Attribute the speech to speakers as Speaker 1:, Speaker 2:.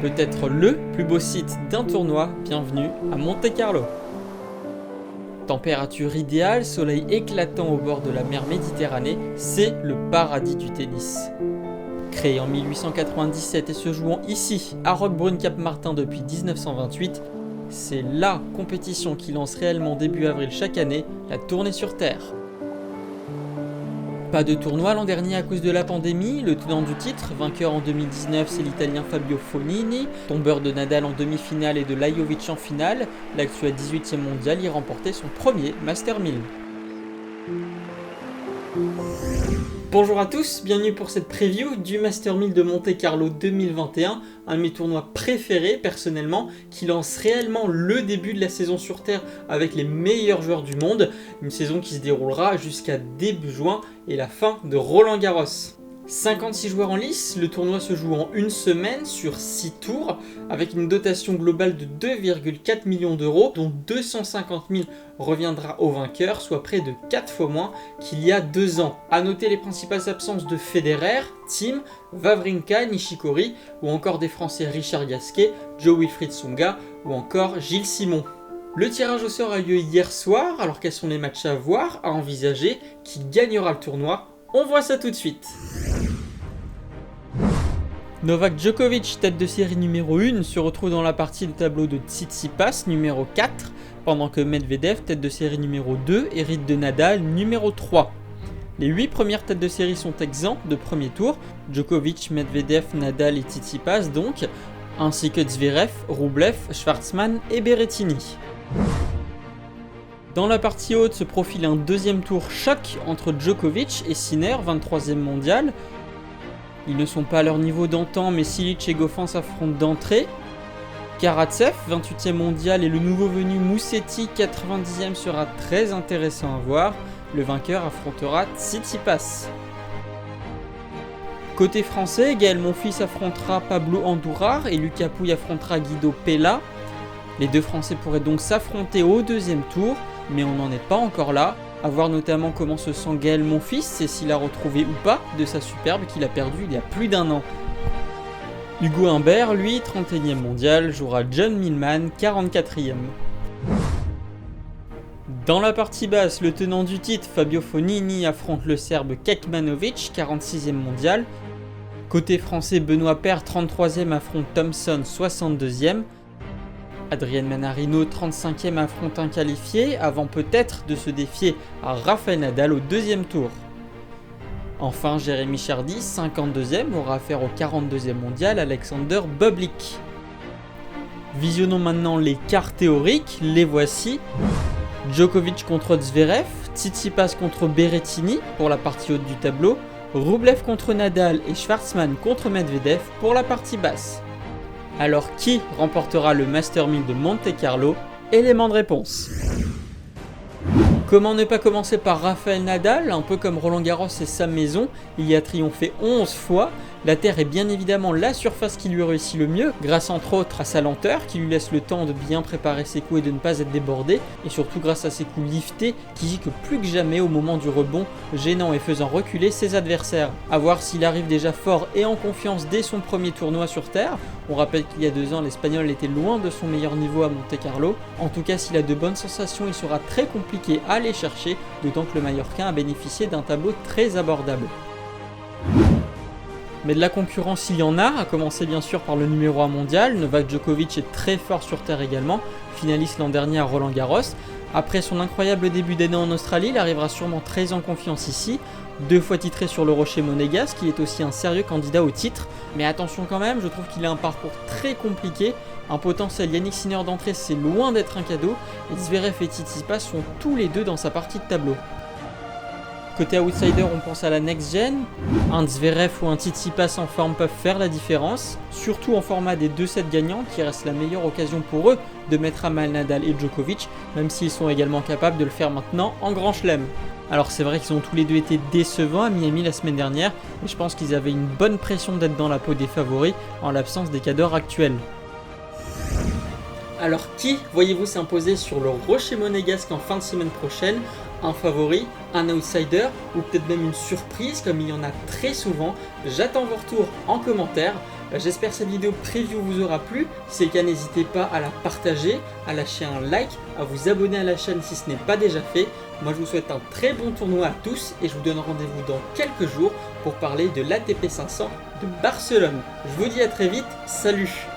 Speaker 1: Peut-être le plus beau site d'un tournoi, bienvenue à Monte-Carlo. Température idéale, soleil éclatant au bord de la mer Méditerranée, c'est le paradis du tennis. Créé en 1897 et se jouant ici, à Roquebrune-Cap-Martin depuis 1928, c'est LA compétition qui lance réellement début avril chaque année la tournée sur Terre. Pas de tournoi l'an dernier à cause de la pandémie, le tenant du titre, vainqueur en 2019, c'est l'italien Fabio Fognini, tombeur de Nadal en demi-finale et de Lajovic en finale, l'actuel 18e mondial y remportait son premier Master 1000. Bonjour à tous, bienvenue pour cette preview du Master 1000 de Monte-Carlo 2021, un de mes tournois préférés personnellement, qui lance réellement le début de la saison sur Terre avec les meilleurs joueurs du monde, une saison qui se déroulera jusqu'à début juin et la fin de Roland Garros. 56 joueurs en lice, le tournoi se joue en une semaine sur 6 tours avec une dotation globale de 2,4 millions d'euros dont 250 000 reviendra au vainqueur, soit près de 4 fois moins qu'il y a 2 ans. A noter les principales absences de Federer, Thiem, Wawrinka, Nishikori ou encore des Français Richard Gasquet, Jo-Wilfried Tsonga ou encore Gilles Simon. Le tirage au sort a lieu hier soir, alors quels sont les matchs à voir, à envisager, qui gagnera le tournoi? On voit ça tout de suite. Novak Djokovic, tête de série numéro 1, se retrouve dans la partie de tableau de Tsitsipas, numéro 4, pendant que Medvedev, tête de série numéro 2, hérite de Nadal, numéro 3. Les 8 premières têtes de série sont exemptes de premier tour, Djokovic, Medvedev, Nadal et Tsitsipas donc, ainsi que Zverev, Rublev, Schwartzmann et Berrettini. Dans la partie haute se profile un deuxième tour choc entre Djokovic et Sinner, 23e mondial. Ils ne sont pas à leur niveau d'antan, mais Cilic et Goffin s'affrontent d'entrée. Karatsev, 28e mondial, et le nouveau venu Musetti, 90e, sera très intéressant à voir. Le vainqueur affrontera Tsitsipas. Côté français, Gaël Monfils affrontera Pablo Andújar et Lucas Pouille affrontera Guido Pella. Les deux Français pourraient donc s'affronter au deuxième tour, mais on n'en est pas encore là. À voir notamment comment se sent Gaël Monfils et s'il a retrouvé ou pas de sa superbe qu'il a perdue il y a plus d'1 an. Hugo Humbert, lui, 31e mondial, jouera John Millman, 44e. Dans la partie basse, le tenant du titre, Fabio Fognini, affronte le Serbe Kekmanovic, 46e mondial. Côté français, Benoît Paire, 33e, affronte Thompson, 62e. Adrien Manarino, 35e, affronte un qualifié, avant peut-être de se défier à Rafael Nadal au deuxième tour. Enfin, Jérémy Chardy, 52e, aura affaire au 42e mondial Alexander Bublik. Visionnons maintenant les quarts théoriques, les voici. Djokovic contre Zverev, Tsitsipas contre Berrettini pour la partie haute du tableau, Rublev contre Nadal et Schwartzmann contre Medvedev pour la partie basse. Alors qui remportera le Master 1000 de Monte-Carlo? Élément de réponse. Comment ne pas commencer par Rafael Nadal? Un peu comme Roland Garros et sa maison, il y a triomphé 11 fois. La terre est bien évidemment la surface qui lui réussit le mieux, grâce entre autres à sa lenteur qui lui laisse le temps de bien préparer ses coups et de ne pas être débordé, et surtout grâce à ses coups liftés qui gicle plus que jamais au moment du rebond, gênant et faisant reculer ses adversaires. A voir s'il arrive déjà fort et en confiance dès son premier tournoi sur Terre. On rappelle qu'il y a 2 ans, l'Espagnol était loin de son meilleur niveau à Monte-Carlo. En tout cas, s'il a de bonnes sensations, il sera très compliqué à aller chercher, d'autant que le Mallorquin a bénéficié d'un tableau très abordable. Mais de la concurrence il y en a, à commencer bien sûr par le numéro 1 mondial. Novak Djokovic est très fort sur terre également, finaliste l'an dernier à Roland Garros. Après son incroyable début d'année en Australie, il arrivera sûrement très en confiance ici. 2 fois titré sur le rocher monégasque, il est aussi un sérieux candidat au titre. Mais attention quand même, je trouve qu'il a un parcours très compliqué. Un potentiel Yannick Sinner d'entrée, c'est loin d'être un cadeau. Et Zverev et Tsitsipas sont tous les deux dans sa partie de tableau. Côté outsider, on pense à la next-gen. Un Zverev ou un Tsitsipas en forme peuvent faire la différence, surtout en format des 2 sets gagnants qui reste la meilleure occasion pour eux de mettre à mal Nadal et Djokovic, même s'ils sont également capables de le faire maintenant en Grand Chelem. Alors c'est vrai qu'ils ont tous les deux été décevants à Miami la semaine dernière, mais je pense qu'ils avaient une bonne pression d'être dans la peau des favoris en l'absence des cadors actuels. Alors qui voyez-vous s'imposer sur le rocher monégasque en fin de semaine prochaine? un favori, un outsider ou peut-être même une surprise comme il y en a très souvent. J'attends vos retours en commentaire. J'espère que cette vidéo preview vous aura plu. Si c'est le cas, n'hésitez pas à la partager, à lâcher un like, à vous abonner à la chaîne si ce n'est pas déjà fait. Moi je vous souhaite un très bon tournoi à tous et je vous donne rendez-vous dans quelques jours pour parler de l'ATP 500 de Barcelone. Je vous dis à très vite, salut!